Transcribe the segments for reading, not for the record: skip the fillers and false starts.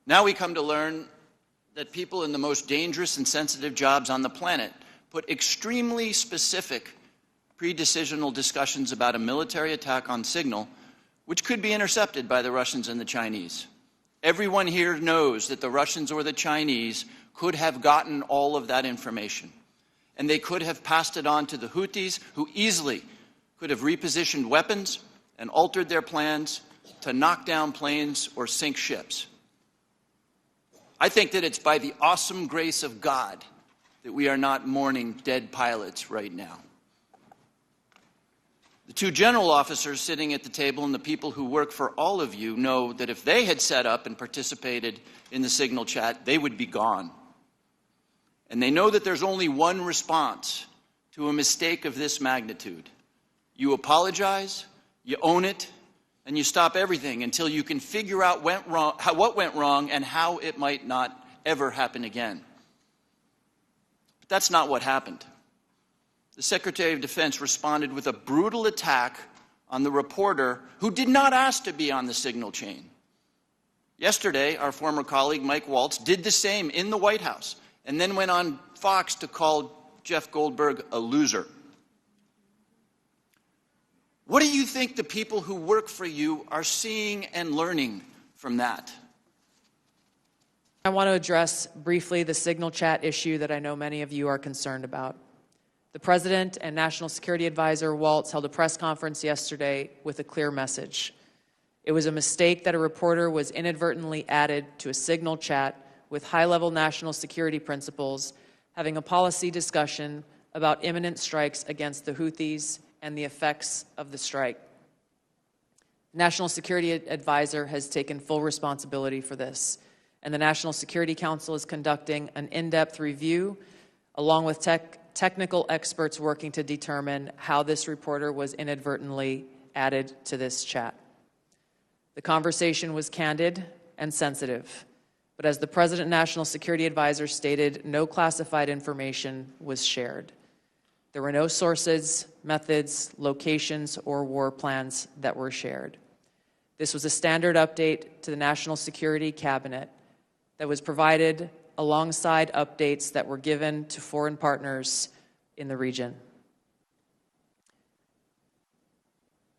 Now we come to learn that people in the most dangerous and sensitive jobs on the planet put extremely specific pre-decisional discussions about a military attack on signal, which could be intercepted by the Russians and the Chinese. Everyone here knows that the Russians or the Chinese could have gotten all of that information, and they could have passed it on to the Houthis, who easily could have repositioned weapons and altered their plans to knock down planes or sink ships. I think that it's by the awesome grace of God that we are not mourning dead pilots right now. The two general officers sitting at the table and the people who work for all of you know that if they had set up and participated in the signal chat, they would be gone. And they know that there's only one response to a mistake of this magnitude. You apologize, you own it, and you stop everything until you can figure out what went wrong and how it might not ever happen again. But that's not what happened. The Secretary of Defense responded with a brutal attack on the reporter who did not ask to be on the signal chain. Yesterday, our former colleague Mike Waltz did the same in the White House and then went on Fox to call Jeff Goldberg a loser. What do you think the people who work for you are seeing and learning from that? I want to address briefly the signal chat issue that I know many of you are concerned about. The President and National Security Advisor Waltz held a press conference yesterday with a clear message. It was a mistake that a reporter was inadvertently added to a signal chat with high-level national security principals having a policy discussion about imminent strikes against the Houthis and the effects of the strike. The National Security Advisor has taken full responsibility for this, and the National Security Council is conducting an in-depth review along with technical experts working to determine how this reporter was inadvertently added to this chat. The conversation was candid and sensitive, but as the President National Security Advisor stated, no classified information was shared. There were no sources, methods, locations, or war plans that were shared. This was a standard update to the National Security Cabinet that was provided alongside updates that were given to foreign partners in the region.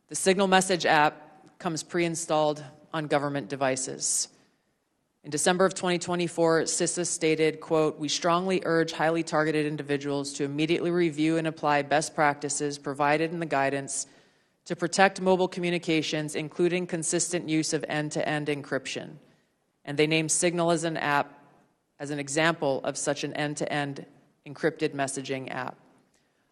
The Signal Message app comes pre-installed on government devices. In December of 2024, CISA stated, quote, "We strongly urge highly targeted individuals to immediately review and apply best practices provided in the guidance to protect mobile communications, including consistent use of end-to-end encryption." And they named Signal as an app as an example of such an end-to-end encrypted messaging app.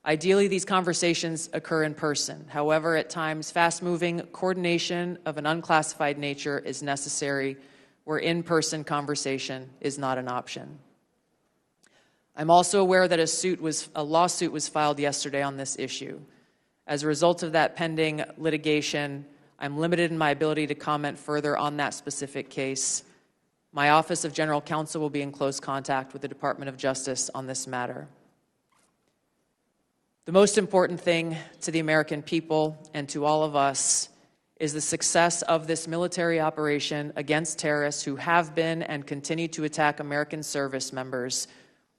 Ideally, these conversations occur in person. However, at times, fast-moving coordination of an unclassified nature is necessary where in-person conversation is not an option. I'm also aware that a lawsuit was filed yesterday on this issue. As a result of that pending litigation, I'm limited in my ability to comment further on that specific case. My Office of General Counsel will be in close contact with the Department of Justice on this matter. The most important thing to the American people and to all of us is the success of this military operation against terrorists who have been and continue to attack American service members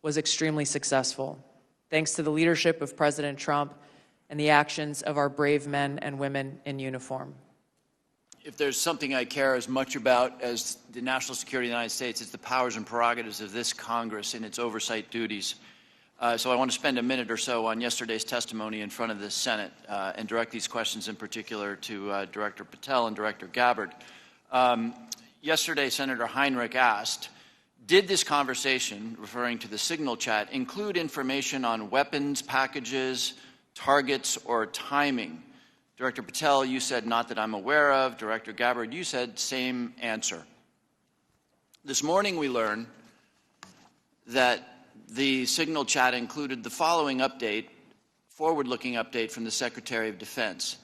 was extremely successful, thanks to the leadership of President Trump and the actions of our brave men and women in uniform. If there's something I care as much about as the national security of the United States, it's the powers and prerogatives of this Congress and its oversight duties. So I want to spend a minute or so on yesterday's testimony in front of the Senate and direct these questions in particular to Director Patel and Director Gabbard. Yesterday, Senator Heinrich asked, did this conversation, referring to the signal chat, include information on weapons, packages, targets, or timing? Director Patel, you said not that I'm aware of. Director Gabbard, you said same answer. This morning we learned that the signal chat included the following update, forward-looking update from the Secretary of Defense.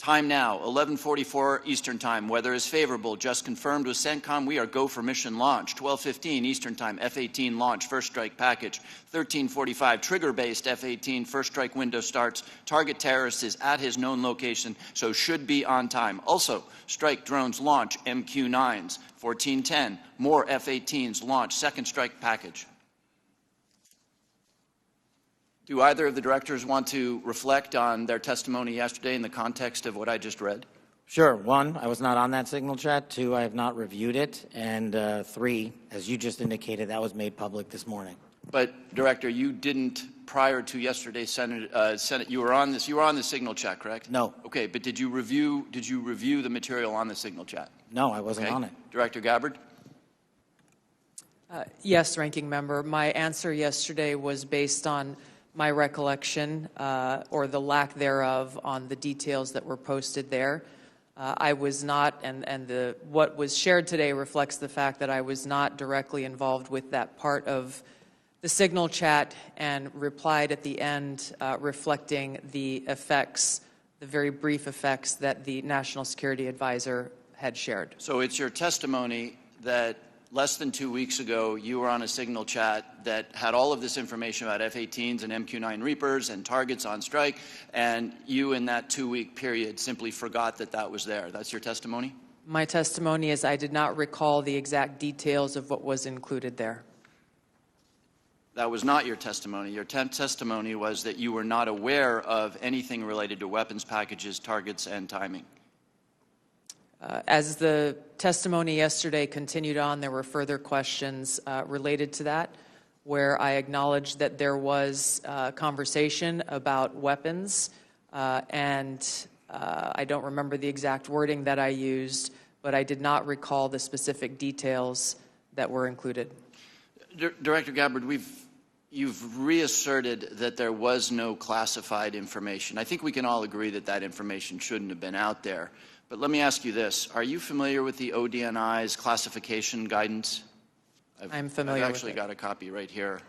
Time now, 11:44 Eastern Time. Weather is favorable. Just confirmed with CENTCOM. We are go for mission launch. 12:15 Eastern Time. F-18 launch. First strike package. 13:45 trigger-based F-18 first strike window starts. Target terrorist is at his known location, so should be on time. Also, strike drones launch MQ-9s. 14:10 more F-18s launch. Second strike package. Do either of the directors want to reflect on their testimony yesterday in the context of what I just read? Sure. One, I was not on that signal chat. Two, I have not reviewed it. And three, as you just indicated, that was made public this morning. But, Director, you didn't, prior to yesterday's Senate, you were on this. You were on the signal chat, correct? No. Okay, but did you review the material on the signal chat? No, I wasn't Okay. on it. Director Gabbard? Yes, Ranking Member. My answer yesterday was based on my recollection, or the lack thereof, on the details that were posted there. I was not, and what was shared today reflects the fact that I was not directly involved with that part of the signal chat, and replied at the end reflecting the effects, the very brief effects that the National Security Advisor had shared. So it's your testimony that less than 2 weeks ago, you were on a signal chat that had all of this information about F-18s and MQ-9 Reapers and targets on strike, and you in that 2-week period simply forgot that that was there. That's your testimony? My testimony is I did not recall the exact details of what was included there. That was not your testimony. Your testimony was that you were not aware of anything related to weapons packages, targets, and timing. As the testimony yesterday continued on, there were further questions related to that, where I acknowledged that there was conversation about weapons, and I don't remember the exact wording that I used, but I did not recall the specific details that were included. Director Gabbard, you've reasserted that there was no classified information. I think we can all agree that that information shouldn't have been out there. But let me ask you this. Are you familiar with the ODNI's classification guidance? I'm familiar with it. I've actually got a copy right here.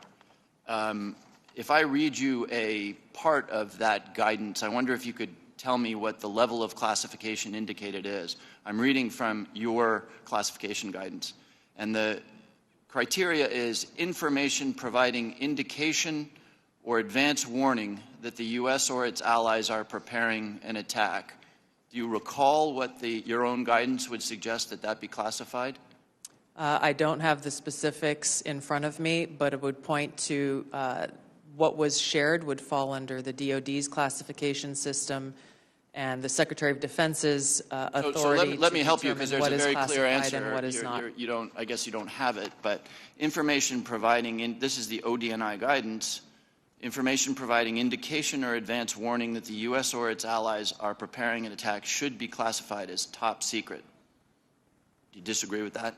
If I read you a part of that guidance, I wonder if you could tell me what the level of classification indicated is. I'm reading from your classification guidance. And the criteria is information providing indication or advance warning that the U.S. or its allies are preparing an attack. Do you recall what your own guidance would suggest that be classified? I don't have the specifics in front of me, but it would point to what was shared would fall under the DoD's classification system and the Secretary of Defense's authority. So let me help you, because there's a very clear answer. And what is not. I guess you don't have it, but information providing, this is the ODNI guidance, information providing indication or advance warning that the U.S. or its allies are preparing an attack should be classified as top secret. Do you disagree with that?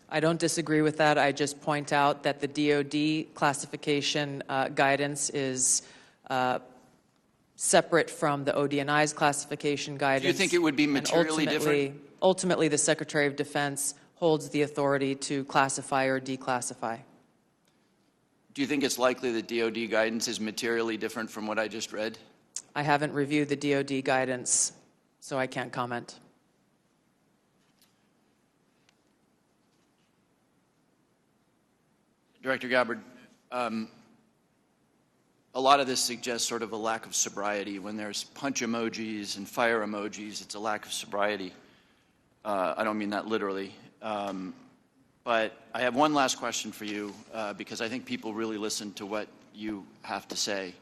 I don't disagree with that. I just point out that the DoD classification guidance is separate from the ODNI's classification guidance. Do you think it would be materially different? Ultimately, the Secretary of Defense holds the authority to classify or declassify. Do you think it's likely that DoD guidance is materially different from what I just read? I haven't reviewed the DoD guidance, so I can't comment. Director Gabbard, a lot of this suggests sort of a lack of sobriety. When there's punch emojis and fire emojis, it's a lack of sobriety. I don't mean that literally. But I have one last question for you, because I think people really listen to what you have to say.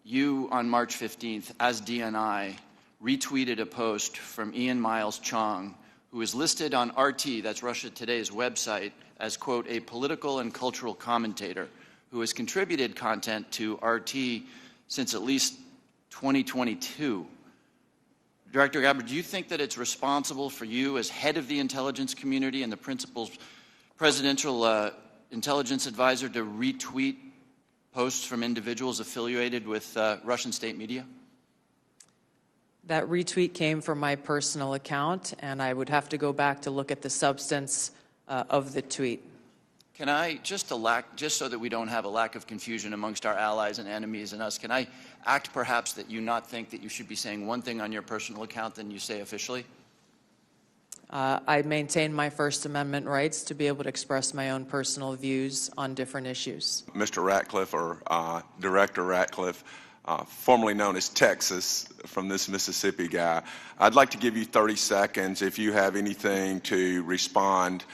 You, on March 15th, as DNI, retweeted a post from Ian Miles Chong, who is listed on RT, that's Russia Today's website, as, quote, a political and cultural commentator who has contributed content to RT since at least 2022. Director Gabbard, do you think that it's responsible for you as head of the intelligence community and the principal presidential intelligence advisor to retweet posts from individuals affiliated with Russian state media? That retweet came from my personal account, and I would have to go back to look at the substance of the tweet. Can I, just so that we don't have a lack of confusion amongst our allies and enemies and us, can I act perhaps that you not think that you should be saying one thing on your personal account than you say officially? I maintain my First Amendment rights to be able to express my own personal views on different issues. Mr. Ratcliffe, or Director Ratcliffe, formerly known as Texas, from this Mississippi guy, I'd like to give you 30 seconds if you have anything to respond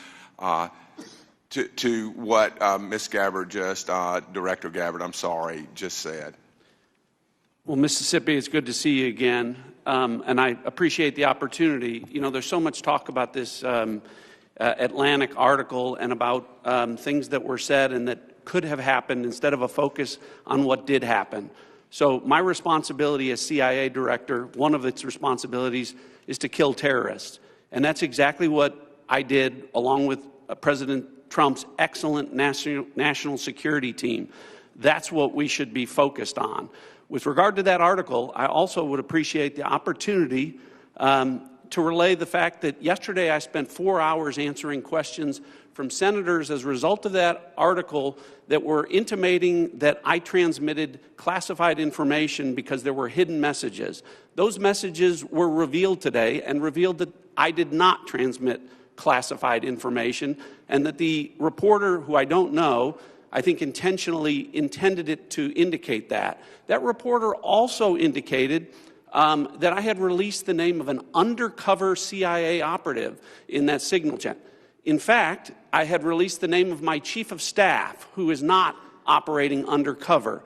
to what Ms. Gabbard Director Gabbard, just said. Well, Mississippi, it's good to see you again, and I appreciate the opportunity. You know, there's so much talk about this Atlantic article and about things that were said and that could have happened instead of a focus on what did happen. So my responsibility as CIA director, one of its responsibilities is to kill terrorists. And that's exactly what I did along with President Trump's excellent national security team. That's what we should be focused on. With regard to that article, I also would appreciate the opportunity to relay the fact that yesterday I spent 4 hours answering questions from senators as a result of that article that were intimating that I transmitted classified information because there were hidden messages. Those messages were revealed today and revealed that I did not transmit classified information, and that the reporter, who I don't know, I think intentionally intended it to indicate that. That reporter also indicated that I had released the name of an undercover CIA operative in that signal chat. In fact, I had released the name of my chief of staff, who is not operating undercover.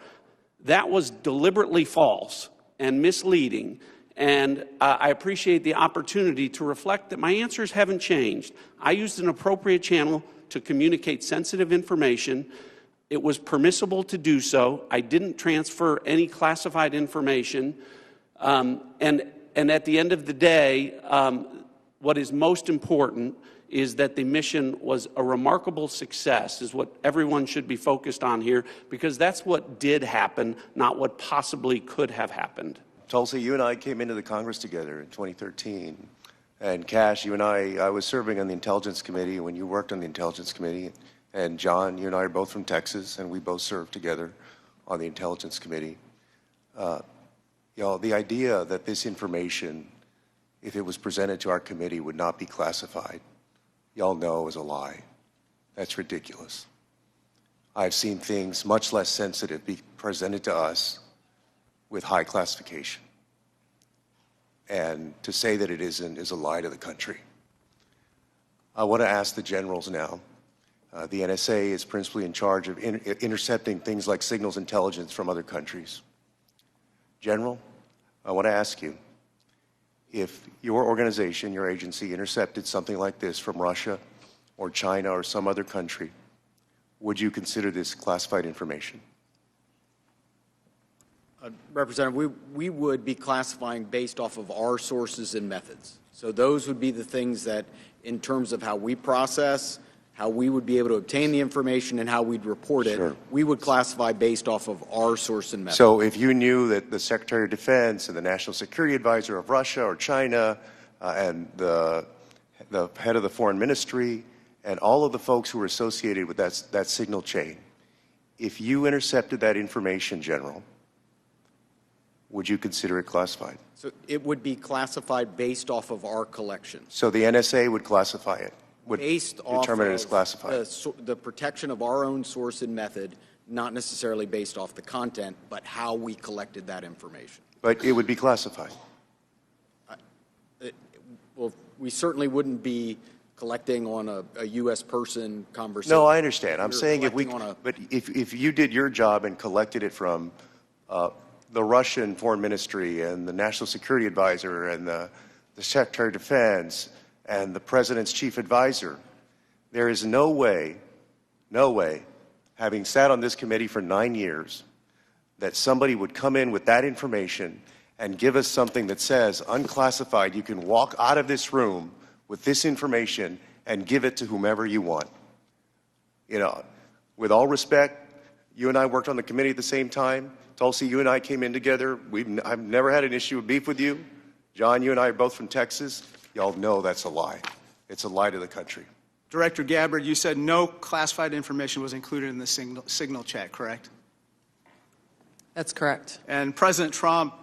That was deliberately false and misleading, and I appreciate the opportunity to reflect that my answers haven't changed. I used an appropriate channel to communicate sensitive information. It was permissible to do so. I didn't transfer any classified information. And at the end of the day, what is most important is that the mission was a remarkable success, is what everyone should be focused on here, because that's what did happen, not what possibly could have happened. Tulsi, you and I came into the Congress together in 2013. And Cash, you and I was serving on the Intelligence Committee when you worked on the Intelligence Committee. And John, you and I are both from Texas, and we both served together on the Intelligence Committee. The idea that this information, if it was presented to our committee, would not be classified, y'all know is a lie. That's ridiculous. I've seen things much less sensitive be presented to us with high classification. And to say that it isn't is a lie to the country. I want to ask the generals now. The NSA is principally in charge of intercepting things like signals intelligence from other countries. General, I want to ask you, if your organization, your agency, intercepted something like this from Russia or China or some other country, would you consider this classified information? Representative, we would be classifying based off of our sources and methods. So those would be the things that, in terms of how we process, how we would be able to obtain the information, and how we'd report it, Sure. we would classify based off of our source and method. So if you knew that the Secretary of Defense and the National Security Advisor of Russia or China and the head of the Foreign Ministry and all of the folks who were associated with that signal chain, if you intercepted that information, General, would you consider it classified? So it would be classified based off of our collections. So the NSA would classify it, would Based determine off it as classified. the protection of our own source and method, not necessarily based off the content, but how we collected that information. But it would be classified. Well, we certainly wouldn't be collecting on a U.S. person conversation. No, I understand. I'm You're saying collecting if you did your job and collected it from the Russian Foreign Ministry and the National Security Advisor and the Secretary of Defense and the President's Chief Advisor, there is no way, having sat on this committee for 9 years, that somebody would come in with that information and give us something that says, unclassified, you can walk out of this room with this information and give it to whomever you want. You know, with all respect, you and I worked on the committee at the same time. Tulsi, you and I came in together. I've never had an issue of beef with you. John, you and I are both from Texas. Y'all know that's a lie. It's a lie to the country. Director Gabbard, you said no classified information was included in the signal chat, correct? That's correct. And President Trump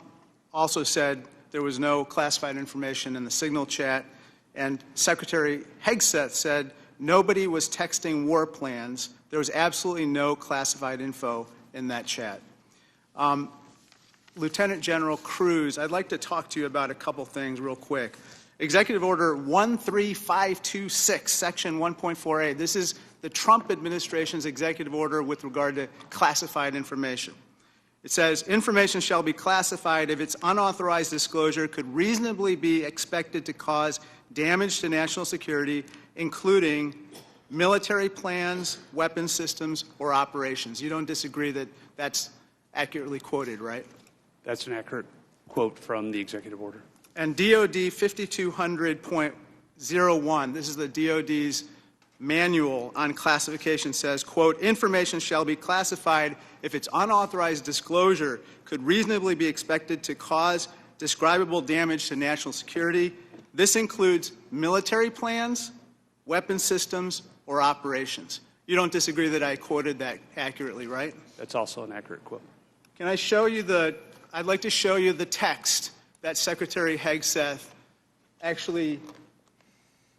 also said there was no classified information in the signal chat. And Secretary Hegseth said nobody was texting war plans. There was absolutely no classified info in that chat. Lieutenant General Cruz, I'd like to talk to you about a couple things real quick. Executive Order 13526, Section 1.4a. This is the Trump administration's executive order with regard to classified information. It says, information shall be classified if its unauthorized disclosure could reasonably be expected to cause damage to national security, including military plans, weapons systems, or operations. You don't disagree that that's accurately quoted, right? That's an accurate quote from the executive order. And DOD 5200.01, this is the DOD's manual on classification, says, quote, information shall be classified if its unauthorized disclosure could reasonably be expected to cause describable damage to national security. This includes military plans, weapon systems, or operations. You don't disagree that I quoted that accurately, right? That's also an accurate quote. Can I show you I'd like to show you the text that Secretary Hegseth actually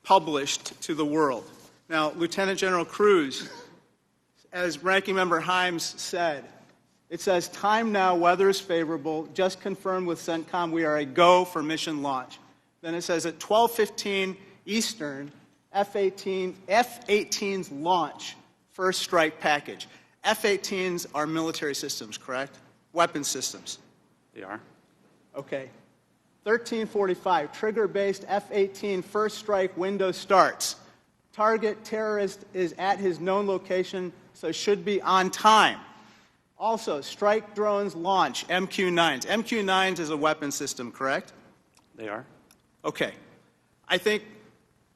published to the world. Now, Lieutenant General Cruz, as Ranking Member Himes said, it says, time now, weather is favorable, just confirmed with CENTCOM we are a go for mission launch. Then it says at 12:15 Eastern, F-18s launch first strike package. F-18s are military systems, correct? Weapon systems. They are. Okay. 13:45, trigger-based F-18 first strike window starts. Target terrorist is at his known location, so should be on time. Also, strike drones launch, MQ-9s. MQ-9s is a weapon system, correct? They are. Okay. I think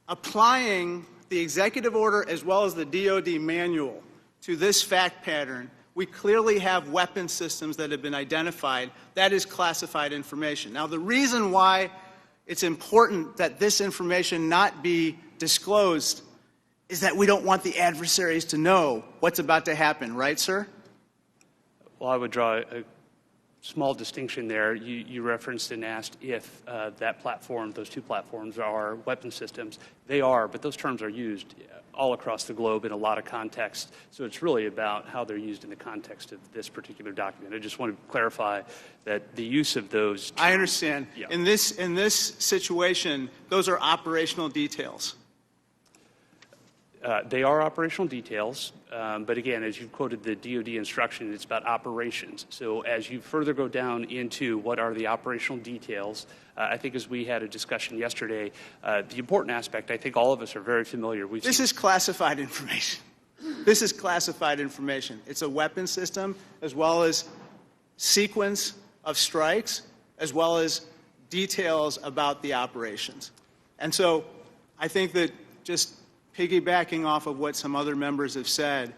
applying the executive order as well as the DOD manual to this fact pattern, we clearly have weapon systems that have been identified. That is classified information. Now, the reason why it's important that this information not be disclosed is that we don't want the adversaries to know what's about to happen, right, sir? Well, I would draw a small distinction there. You referenced and asked if that platform, those two platforms, are weapon systems. They are, but those terms are used all across the globe in a lot of contexts. So it's really about how they're used in the context of this particular document. I just want to clarify that the use of those terms, I understand. Yeah. In this situation, those are operational details. They are operational details, but again, as you quoted the DOD instruction, it's about operations. So as you further go down into what are the operational details, I think as we had a discussion yesterday, the important aspect, I think all of us are very familiar. This is classified information. This is classified information. It's a weapon system as well as sequence of strikes as well as details about the operations. And so I think that just piggybacking off of what some other members have said,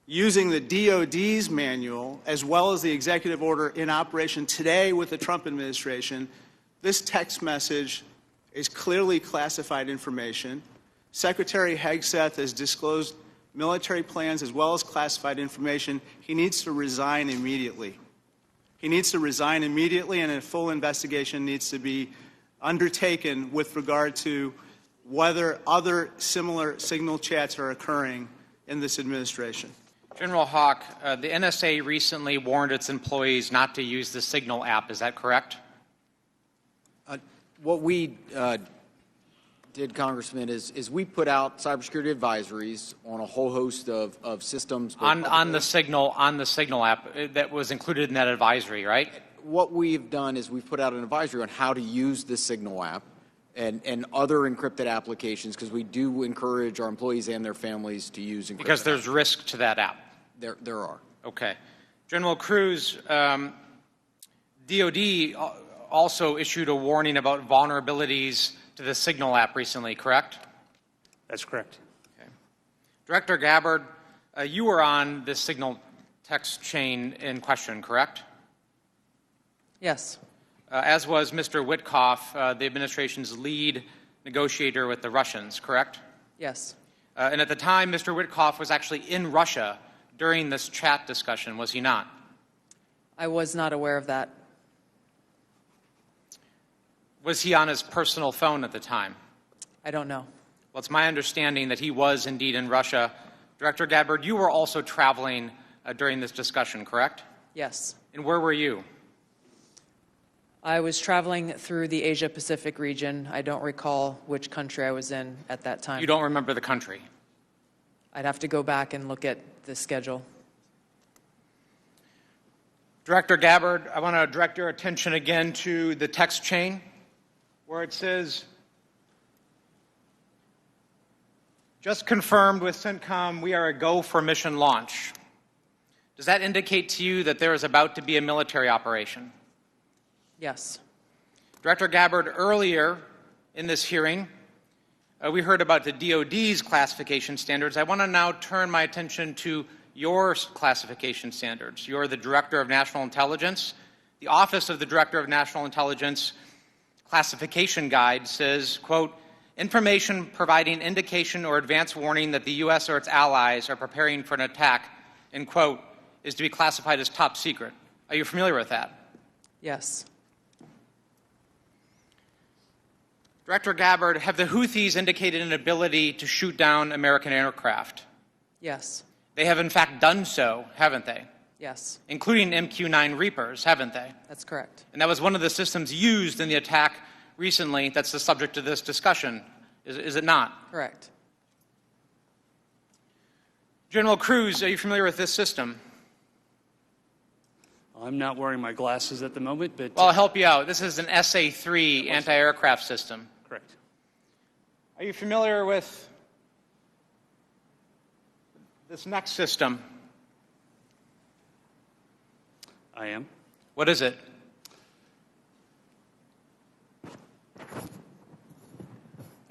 using the DOD's manual as well as the executive order in operation today with the Trump administration, this text message is clearly classified information. Secretary Hegseth has disclosed military plans as well as classified information. He needs to resign immediately. He needs to resign immediately, and a full investigation needs to be undertaken with regard to whether other similar signal chats are occurring in this administration. General Hawk, the NSA recently warned its employees not to use the Signal app. Is that correct? What we did, Congressman, is we put out cybersecurity advisories on a whole host of systems. On the Signal app that was included in that advisory, right? What we've done is we've put out an advisory on how to use the Signal app and other encrypted applications, because we do encourage our employees and their families to use encrypted Because there's risk to that app. There are. Okay. General Cruz, DOD also issued a warning about vulnerabilities to the Signal app recently, correct? That's correct. Okay. Director Gabbard, you were on this Signal text chain in question, correct? Yes. As was Mr. Witkoff, the administration's lead negotiator with the Russians, correct? Yes. And at the time, Mr. Witkoff was actually in Russia during this chat discussion, was he not? I was not aware of that. Was he on his personal phone at the time? I don't know. Well, it's my understanding that he was indeed in Russia. Director Gabbard, you were also traveling during this discussion, correct? Yes. And where were you? I was traveling through the Asia-Pacific region. I don't recall which country I was in at that time. You don't remember the country? I'd have to go back and look at the schedule. Director Gabbard, I want to direct your attention again to the text chain where it says, just confirmed with CENTCOM, we are a go for mission launch. Does that indicate to you that there is about to be a military operation? Yes. Director Gabbard, earlier in this hearing, we heard about the DoD's classification standards. I want to now turn my attention to your classification standards. You're the Director of National Intelligence. The Office of the Director of National Intelligence classification guide says, quote, information providing indication or advance warning that the U.S. or its allies are preparing for an attack, end quote, is to be classified as top secret. Are you familiar with that? Yes. Director Gabbard, have the Houthis indicated an ability to shoot down American aircraft? Yes. They have in fact done so, haven't they? Yes. Including MQ-9 Reapers, haven't they? That's correct. And that was one of the systems used in the attack recently that's the subject of this discussion, is it not? Correct. General Cruz, are you familiar with this system? I'm not wearing my glasses at the moment, but... Well, I'll help you out. This is an SA-3 anti-aircraft system. Correct. Are you familiar with this next system? I am. What is it?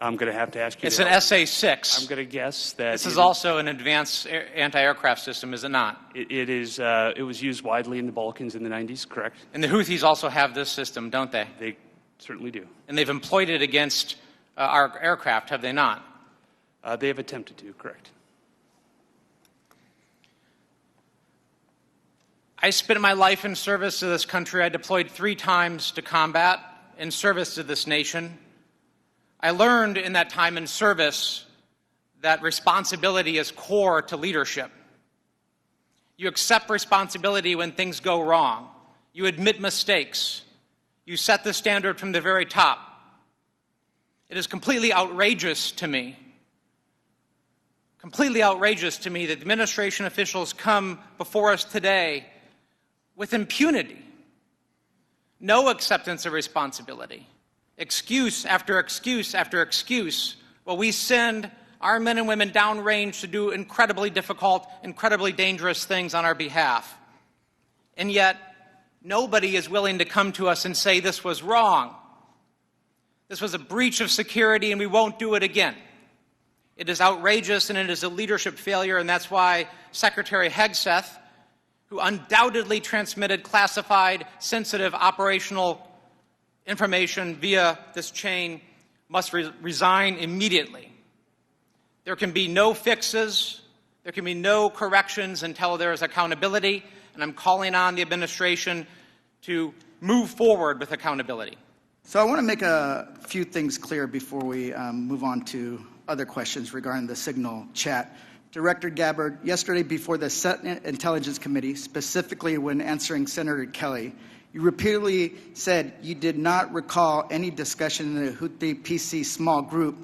I'm going to have to ask you. It's an SA-6. I'm going to guess that... This is also an advanced anti-aircraft system, is it not? It is. It was used widely in the Balkans in the 90s, correct? And the Houthis also have this system, don't they? They certainly do. And they've employed it against our aircraft, have they not? They have attempted to, correct. I spent my life in service to this country. I deployed 3 times to combat in service to this nation. I learned in that time in service that responsibility is core to leadership. You accept responsibility when things go wrong. You admit mistakes. You set the standard from the very top. It is completely outrageous to me that administration officials come before us today with impunity, no acceptance of responsibility, excuse after excuse after excuse, while we send our men and women downrange to do incredibly difficult, incredibly dangerous things on our behalf. And yet, nobody is willing to come to us and say this was wrong. This was a breach of security and we won't do it again. It is outrageous and it is a leadership failure, and that's why Secretary Hegseth, who undoubtedly transmitted classified, sensitive operational information via this chain, must resign immediately. There can be no fixes, there can be no corrections until there is accountability, and I'm calling on the administration to move forward with accountability. So I want to make a few things clear before we move on to other questions regarding the Signal chat. Director Gabbard, yesterday before the Senate Intelligence Committee, specifically when answering Senator Kelly, you repeatedly said you did not recall any discussion in the Houthi PC small group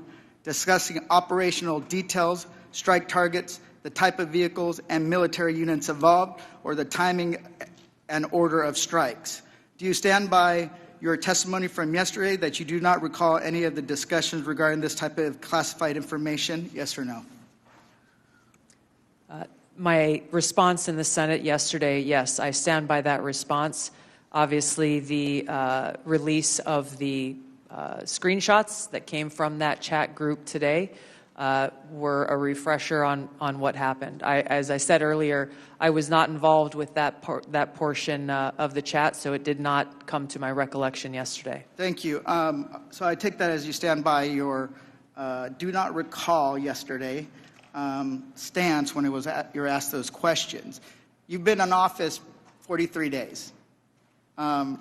discussing operational details, strike targets, the type of vehicles and military units involved, or the timing and order of strikes. Do you stand by your testimony from yesterday that you do not recall any of the discussions regarding this type of classified information? Yes or no? My response in the Senate yesterday, yes, I stand by that response. Obviously, the release of the screenshots that came from that chat group today were a refresher on what happened. As I said earlier, I was not involved with that portion of the chat, so it did not come to my recollection yesterday. Thank you. So I take that as you stand by your do not recall yesterday. stance when you were asked those questions. You've been in office 43 days. Director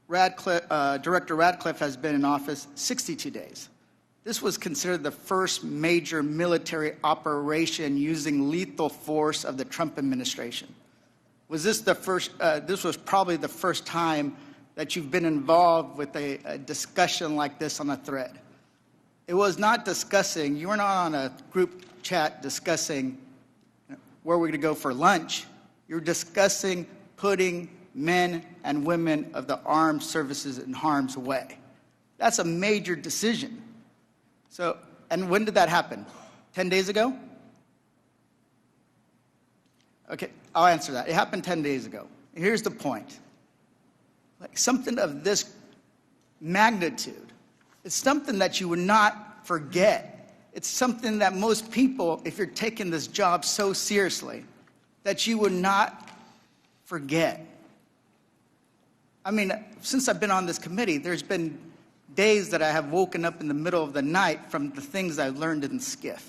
Radcliffe has been in office 62 days. This was considered the first major military operation using lethal force of the Trump administration. Was this the first? This was probably the first time that you've been involved with a discussion like this on a thread. It was not discussing, you were not on a group chat discussing where we're going to go for lunch. You're discussing putting men and women of the armed services in harm's way. That's a major decision. So, and when did that happen? 10 days ago? Okay, I'll answer that. It happened 10 days ago. Here's the point. Like something of this magnitude, it's something that you would not forget. It's something that most people, if you're taking this job so seriously, that you would not forget. I mean, since I've been on this committee, there's been days that I have woken up in the middle of the night from the things I learned in SCIF.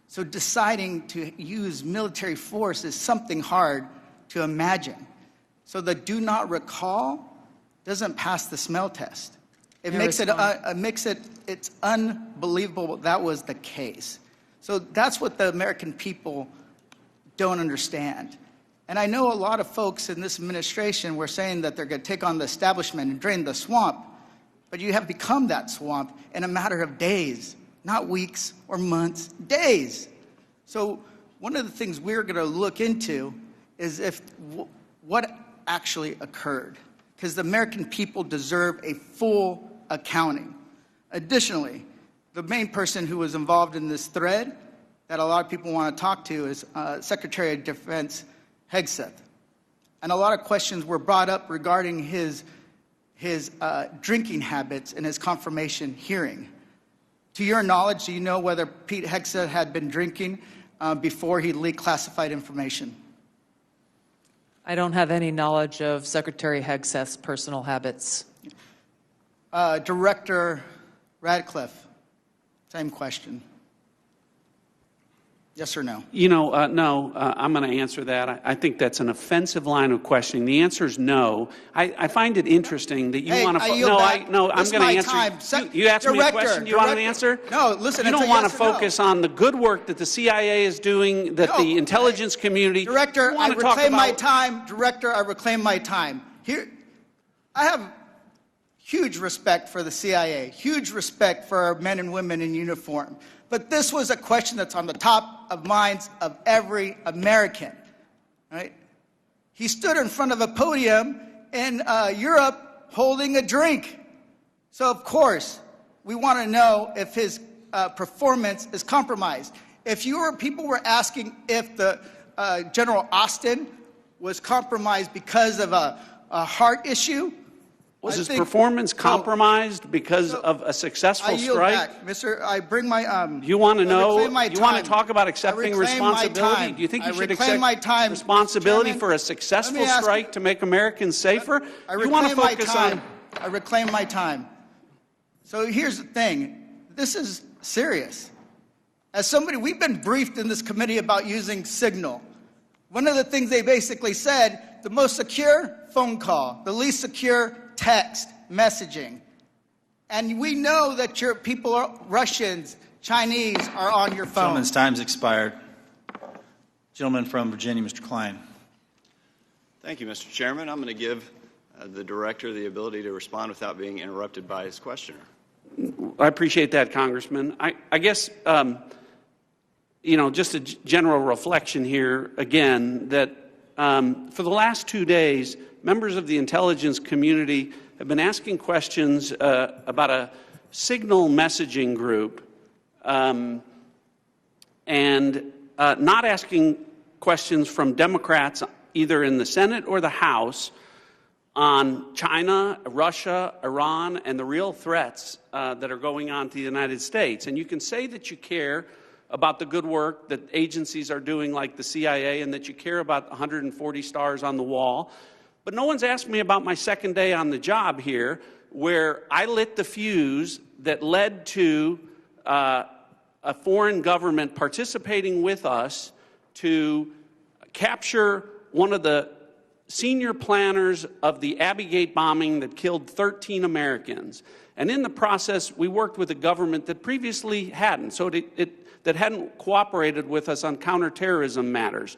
So deciding to use military force is something hard to imagine. So the do not recall doesn't pass the smell test. It's unbelievable that was the case. So that's what the American people don't understand. And I know a lot of folks in this administration were saying that they're going to take on the establishment and drain the swamp, but you have become that swamp in a matter of days, not weeks or months, days. So one of the things we're going to look into is what actually occurred, because the American people deserve a full accounting. Additionally, the main person who was involved in this thread that a lot of people want to talk to is Secretary of Defense Hegseth. And a lot of questions were brought up regarding his drinking habits in his confirmation hearing. To your knowledge, do you know whether Pete Hegseth had been drinking before he leaked classified information? I don't have any knowledge of Secretary Hegseth's personal habits. Director Radcliffe, same question. Yes or no? You know, no, I'm going to answer that. I think that's an offensive line of questioning. The answer is no. I find it interesting that you want to... I'm going to answer. You asked me a question. You want an answer? No, listen. You don't want to focus on the good work that the CIA is doing, that the intelligence community... Director, I reclaim my time. Director, I reclaim my time. Here, I have huge respect for the CIA, huge respect for our men and women in uniform. But this was a question that's on the top of minds of every American, right? He stood in front of a podium in Europe holding a drink. So, of course, we want to know if his performance is compromised. If people were asking if the General Austin was compromised because of a heart issue, was his performance compromised because of a successful strike? Back. Mr. I bring my... you want to know? You want to talk about accepting responsibility? Do you think you should accept responsibility for a successful strike to make Americans safer? You want to focus on... I reclaim my time. So here's the thing. This is serious. As somebody, we've been briefed in this committee about using Signal. One of the things they basically said, the most secure phone call, the least secure text messaging. And we know that your people, Russians, Chinese, are on your phone. Gentleman's time's expired. Gentleman from Virginia, Mr. Klein. Thank you, Mr. Chairman. I'm going to give the director the ability to respond without being interrupted by his questioner. I appreciate that, Congressman. I guess, just a general reflection here, again, that for the last 2 days, members of the intelligence community have been asking questions about a Signal messaging group and not asking questions from Democrats either in the Senate or the House on China, Russia, Iran, and the real threats that are going on to the United States. And you can say that you care about the good work that agencies are doing like the CIA and that you care about 140 stars on the wall. But no one's asked me about my second day on the job here, where I lit the fuse that led to a foreign government participating with us to capture one of the senior planners of the Abbey Gate bombing that killed 13 Americans. And in the process, we worked with a government that previously hadn't, that hadn't cooperated with us on counterterrorism matters.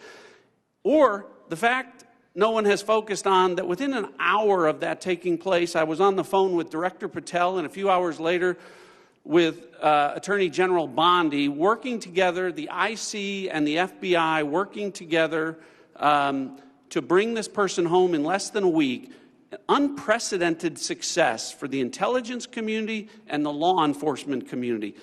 Or the fact no one has focused on that within an hour of that taking place, I was on the phone with Director Patel, and a few hours later with Attorney General Bondi, working together, the IC and the FBI working together to bring this person home in less than a week. Unprecedented success for the intelligence community and the law enforcement community.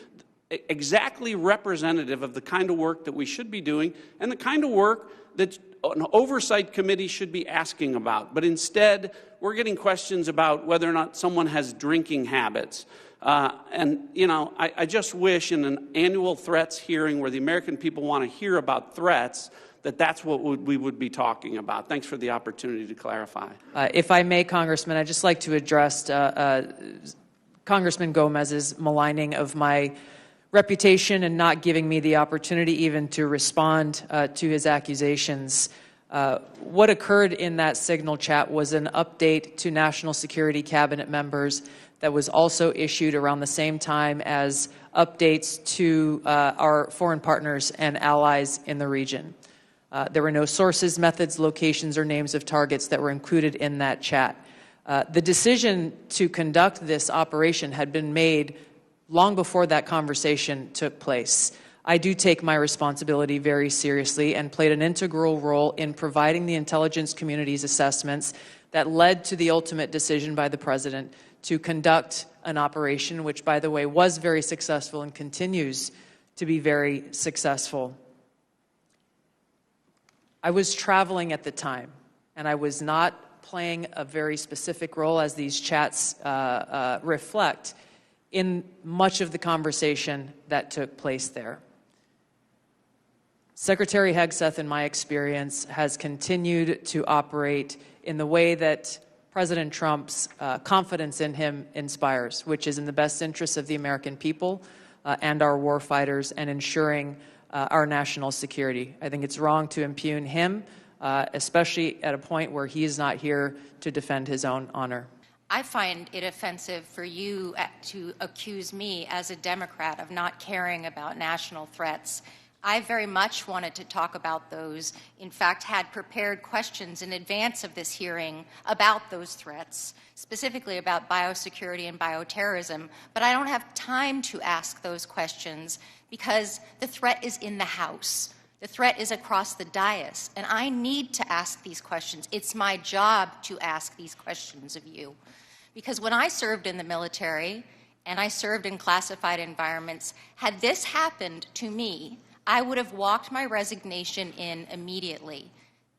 Exactly representative of the kind of work that we should be doing and the kind of work that an oversight committee should be asking about. But instead, we're getting questions about whether or not someone has drinking habits. And, you know, I just wish in an annual threats hearing where the American people want to hear about threats, that's what we would be talking about. Thanks for the opportunity to clarify. If I may, Congressman, I'd just like to address Congressman Gomez's maligning of my reputation and not giving me the opportunity even to respond to his accusations. What occurred in that signal chat was an update to National Security Cabinet members that was also issued around the same time as updates to our foreign partners and allies in the region. There were no sources, methods, locations, or names of targets that were included in that chat. The decision to conduct this operation had been made long before that conversation took place. I do take my responsibility very seriously and played an integral role in providing the intelligence community's assessments that led to the ultimate decision by the President to conduct an operation, which, by the way, was very successful and continues to be very successful. I was traveling at the time, and I was not playing a very specific role, as these chats reflect, in much of the conversation that took place there. Secretary Hegseth, in my experience, has continued to operate in the way that President Trump's confidence in him inspires, which is in the best interests of the American people and our war fighters and ensuring our national security. I think it's wrong to impugn him, especially at a point where he is not here to defend his own honor. I find it offensive for you to accuse me as a Democrat of not caring about national threats. I very much wanted to talk about those. In fact, had prepared questions in advance of this hearing about those threats, specifically about biosecurity and bioterrorism, but I don't have time to ask those questions because the threat is in the House. The threat is across the dais, and I need to ask these questions. It's my job to ask these questions of you. Because when I served in the military and I served in classified environments, had this happened to me, I would have walked my resignation in immediately.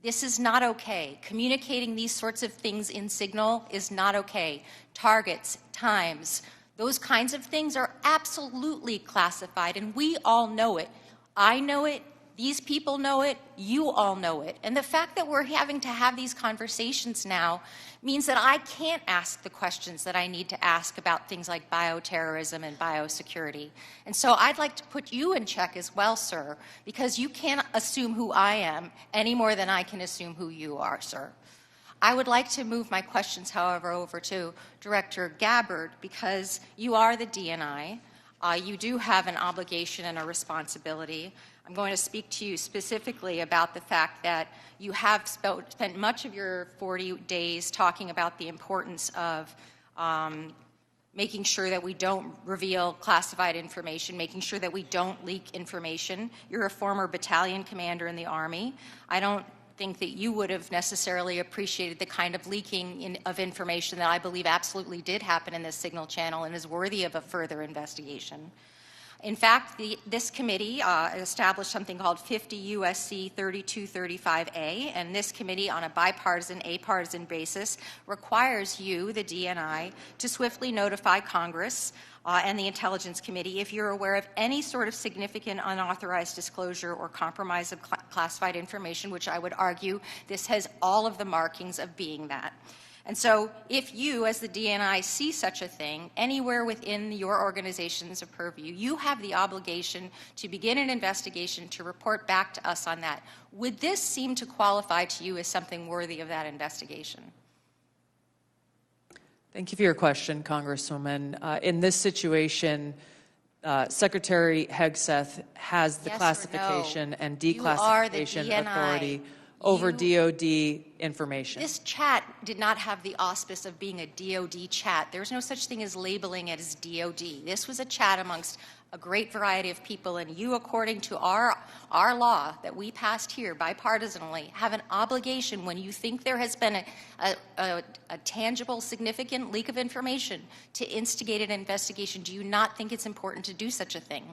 This is not okay. Communicating these sorts of things in signal is not okay. Targets, times, those kinds of things are absolutely classified, and we all know it. I know it. These people know it, you all know it. And the fact that we're having to have these conversations now means that I can't ask the questions that I need to ask about things like bioterrorism and biosecurity. And so I'd like to put you in check as well, sir, because you can't assume who I am any more than I can assume who you are, sir. I would like to move my questions, however, over to Director Gabbard, because you are the DNI. You do have an obligation and a responsibility. I'm going to speak to you specifically about the fact that you have spent much of your 40 days talking about the importance of making sure that we don't reveal classified information, making sure that we don't leak information. You're a former battalion commander in the Army. I don't think that you would have necessarily appreciated the kind of leaking of information that I believe absolutely did happen in this signal channel and is worthy of a further investigation. In fact, this committee established something called 50 U.S.C. 3235A, and this committee, on a bipartisan, apartisan basis, requires you, the DNI, to swiftly notify Congress and the Intelligence Committee if you're aware of any sort of significant unauthorized disclosure or compromise of classified information, which I would argue this has all of the markings of being that. And so if you, as the DNI, see such a thing anywhere within your organization's purview, you have the obligation to begin an investigation to report back to us on that. Would this seem to qualify to you as something worthy of that investigation? Thank you for your question, Congresswoman. In this situation, Secretary Hegseth has the classification and declassification authority over DOD information. This chat did not have the auspice of being a DOD chat. There's no such thing as labeling it as DOD. This was a chat amongst a great variety of people, and you, according to our law that we passed here bipartisanly, have an obligation when you think there has been a tangible, significant leak of information to instigate an investigation. Do you not think it's important to do such a thing?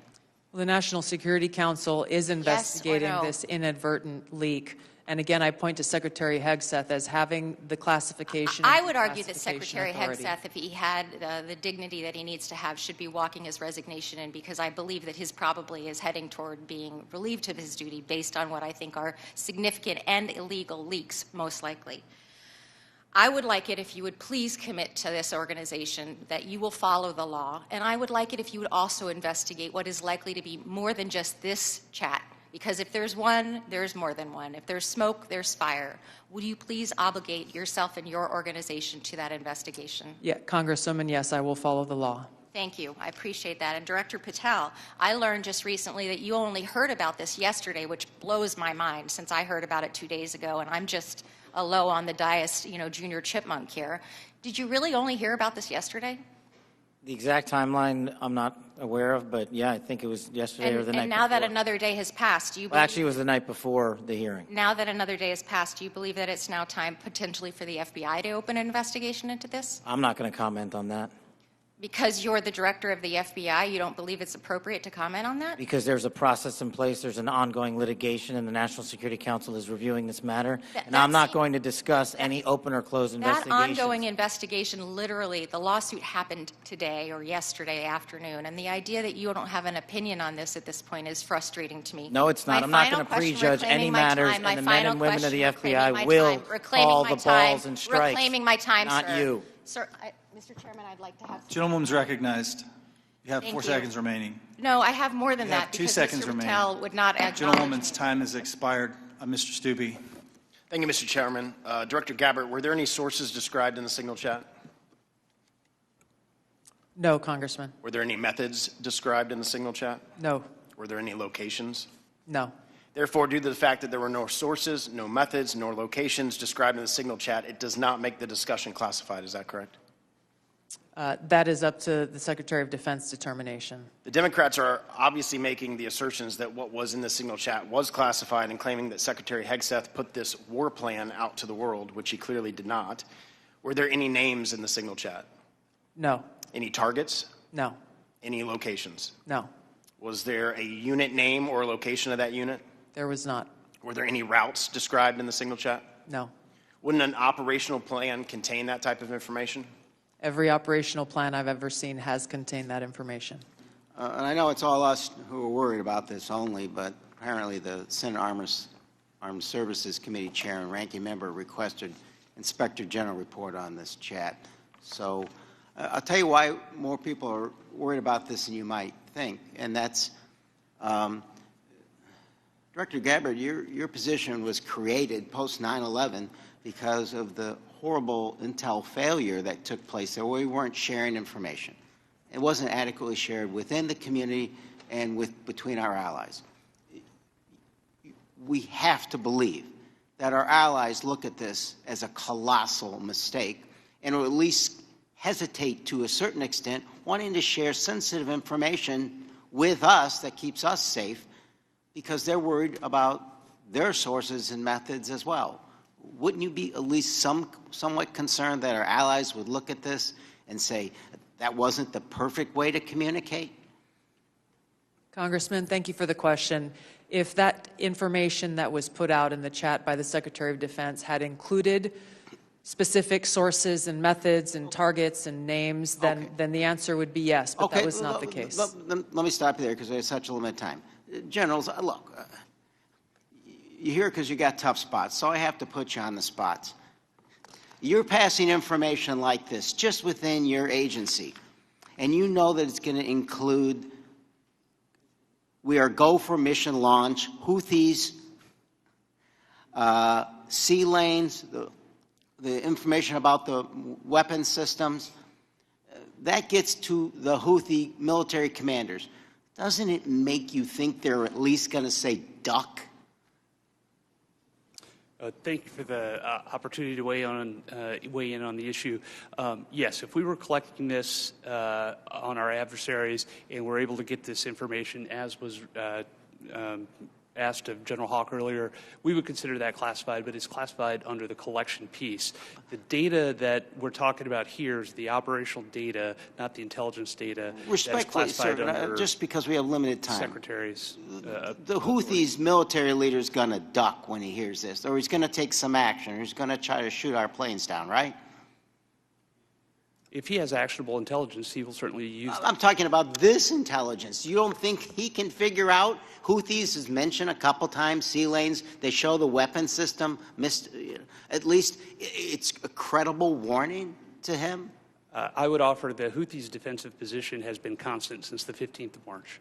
Well, the National Security Council is investigating this inadvertent leak. And again, I point to Secretary Hegseth as having the classification. I would argue that Secretary Hegseth, if he had the dignity that he needs to have, should be walking his resignation in, because I believe that his probably is heading toward being relieved of his duty based on what I think are significant and illegal leaks, most likely. I would like it if you would please commit to this organization that you will follow the law, and I would like it if you would also investigate what is likely to be more than just this chat. Because if there's one, there's more than one. If there's smoke, there's fire. Would you please obligate yourself and your organization to that investigation? Yeah, Congresswoman, yes, I will follow the law. Thank you. I appreciate that. And Director Patel, I learned just recently that you only heard about this yesterday, which blows my mind since I heard about it 2 days ago, and I'm just a low on the dais, junior chipmunk here. Did you really only hear about this yesterday? The exact timeline I'm not aware of, but yeah, I think it was yesterday or the night before. And now that another day has passed, do you believe... Well, actually, it was the night before the hearing. Now that another day has passed, do you believe that it's now time potentially for the FBI to open an investigation into this? I'm not going to comment on that. Because you're the director of the FBI, you don't believe it's appropriate to comment on that? Because there's a process in place, there's an ongoing litigation, and the National Security Council is reviewing this matter. And I'm not going to discuss any open or closed investigations. That ongoing investigation, literally, the lawsuit happened today or yesterday afternoon, and the idea that you don't have an opinion on this at this point is frustrating to me. No, it's not. I'm not going to prejudge any matters, and the men and women of the FBI will call the balls and strikes. Reclaiming my time, not sir. you. Sir, Mr. Chairman, I'd like to have... Gentlewoman's recognized. You have Thank 4 you. seconds remaining. No, I have more than You have that 2 because seconds Mr. remaining. Patel would not acknowledge Gentlewoman's me. time has expired. Mr. Stupi. Thank you, Mr. Chairman. Director Gabbard, were there any sources described in the signal chat? No, Congressman. Were there any methods described in the signal chat? No. Were there any locations? No. Therefore, due to the fact that there were no sources, no methods, nor locations described in the signal chat, it does not make the discussion classified. Is that correct? That is up to the Secretary of Defense determination. The Democrats are obviously making the assertions that what was in the signal chat was classified and claiming that Secretary Hegseth put this war plan out to the world, which he clearly did not. Were there any names in the signal chat? No. Any targets? No. Any locations? No. Was there a unit name or location of that unit? There was not. Were there any routes described in the signal chat? No. Wouldn't an operational plan contain that type of information? Every operational plan I've ever seen has contained that information. And I know it's all us who are worried about this only, but apparently the Senate Armed Services Committee Chair and Ranking Member requested Inspector General report on this chat. So I'll tell you why more people are worried about this than you might think, and that's Director Gabbard, your position was created post 9/11 because of the horrible intel failure that took place there, where we weren't sharing information. It wasn't adequately shared within the community and between our allies. We have to believe that our allies look at this as a colossal mistake and will at least hesitate to a certain extent, wanting to share sensitive information with us that keeps us safe, because they're worried about their sources and methods as well. Wouldn't you be at least somewhat concerned that our allies would look at this and say, that wasn't the perfect way to communicate? Congressman, thank you for the question. If that information that was put out in the chat by the Secretary of Defense had included specific sources and methods and targets and names, then the answer would be yes, but that was not the case. Let me stop you there because we have such a limited time. Generals, look, you're here because you got tough spots, so I have to put you on the spots. you're passing information like this just within your agency, and you know that it's going to include, we are go for mission launch, Houthis, sea lanes, the information about the weapon systems, that gets to the Houthi military commanders. Doesn't it make you think they're at least going to say duck? Thank you for the opportunity to weigh in on the issue. Yes, if we were collecting this on our adversaries and we're able to get this information, as was asked of General Hawk earlier, we would consider that classified, but it's classified under the collection piece. The data that we're talking about here is the operational data, not the intelligence data. Respectfully, sir, just because we have limited time. Secretaries. The Houthis military leader is going to duck when he hears this, or he's going to take some action, or he's going to try to shoot our planes down, right? If he has actionable intelligence, he will certainly use it. I'm talking about this intelligence. You don't think he can figure out? Houthis is mentioned a couple times, sea lanes. They show the weapon system. At least it's a credible warning to him. I would offer the Houthis' defensive position has been constant since the 15th of March.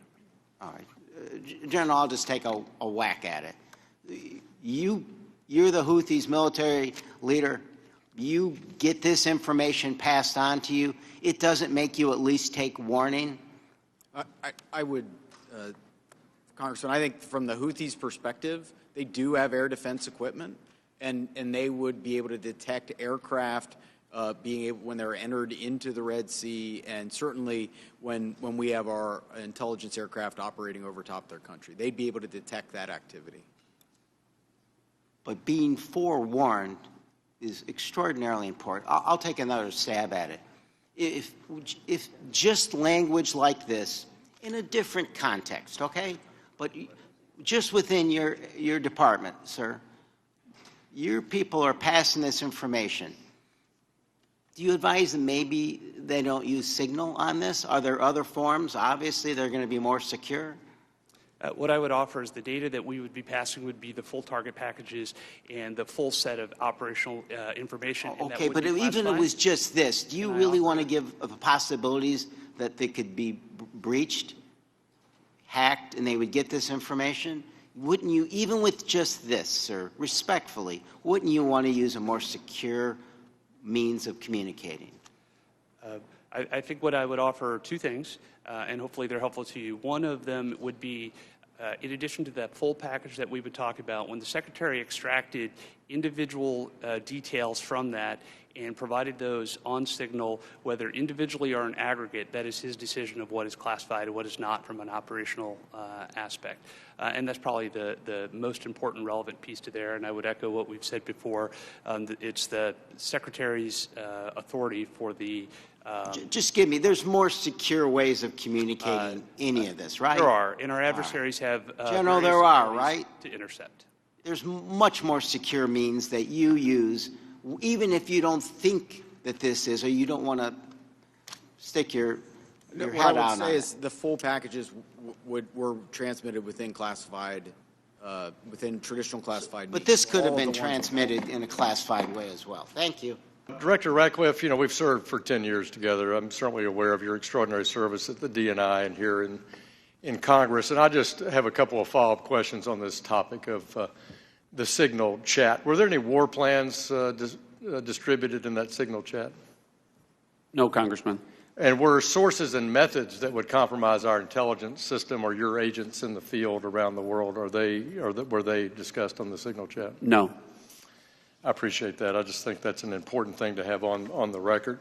All right. General, I'll just take a whack at it. You're the Houthis' military leader. You get this information passed on to you. It doesn't make you at least take warning? I would, Congressman, I think from the Houthis' perspective, they do have air defense equipment, and they would be able to detect aircraft when they're entered into the Red Sea, and certainly when we have our intelligence aircraft operating over top their country. They'd be able to detect that activity. But being forewarned is extraordinarily important. I'll take another stab at it. If just language like this, in a different context, okay? But just within your department, sir, your people are passing this information. Do you advise them maybe they don't use Signal on this? Are there other forms? Obviously, they're going to be more secure. What I would offer is the data that we would be passing would be the full target packages and the full set of operational information. Okay, but even if it was just this, do you really want to give the possibilities that they could be breached, hacked, and they would get this information? Wouldn't you, even with just this, sir, respectfully, wouldn't you want to use a more secure means of communicating? I think what I would offer are two things, and hopefully they're helpful to you. One of them would be, in addition to that full package that we would talk about, when the Secretary extracted individual details from that and provided those on Signal, whether individually or in aggregate, that is his decision of what is classified and what is not from an operational aspect. And that's probably the most important relevant piece to there, and I would echo what we've said before. It's the Secretary's authority for the just give me, there's more secure ways of communicating any of this, right? There are, and our adversaries have General, there are, right? To intercept. There's much more secure means that you use, even if you don't think that this is, or you don't want to stick your head out on it. What I would say is the full packages were transmitted within classified, within traditional classified means. But this could have been transmitted in a classified way as well. Thank you. Director Ratcliffe, you know, we've served for 10 years together. I'm certainly aware of your extraordinary service at the DNI and here in Congress. And I just have a couple of follow-up questions on this topic of the Signal chat. Were there any war plans distributed in that Signal chat? No, Congressman. And were sources and methods that would compromise our intelligence system or your agents in the field around the world, were they discussed on the Signal chat? No. I appreciate that. I just think that's an important thing to have on the record.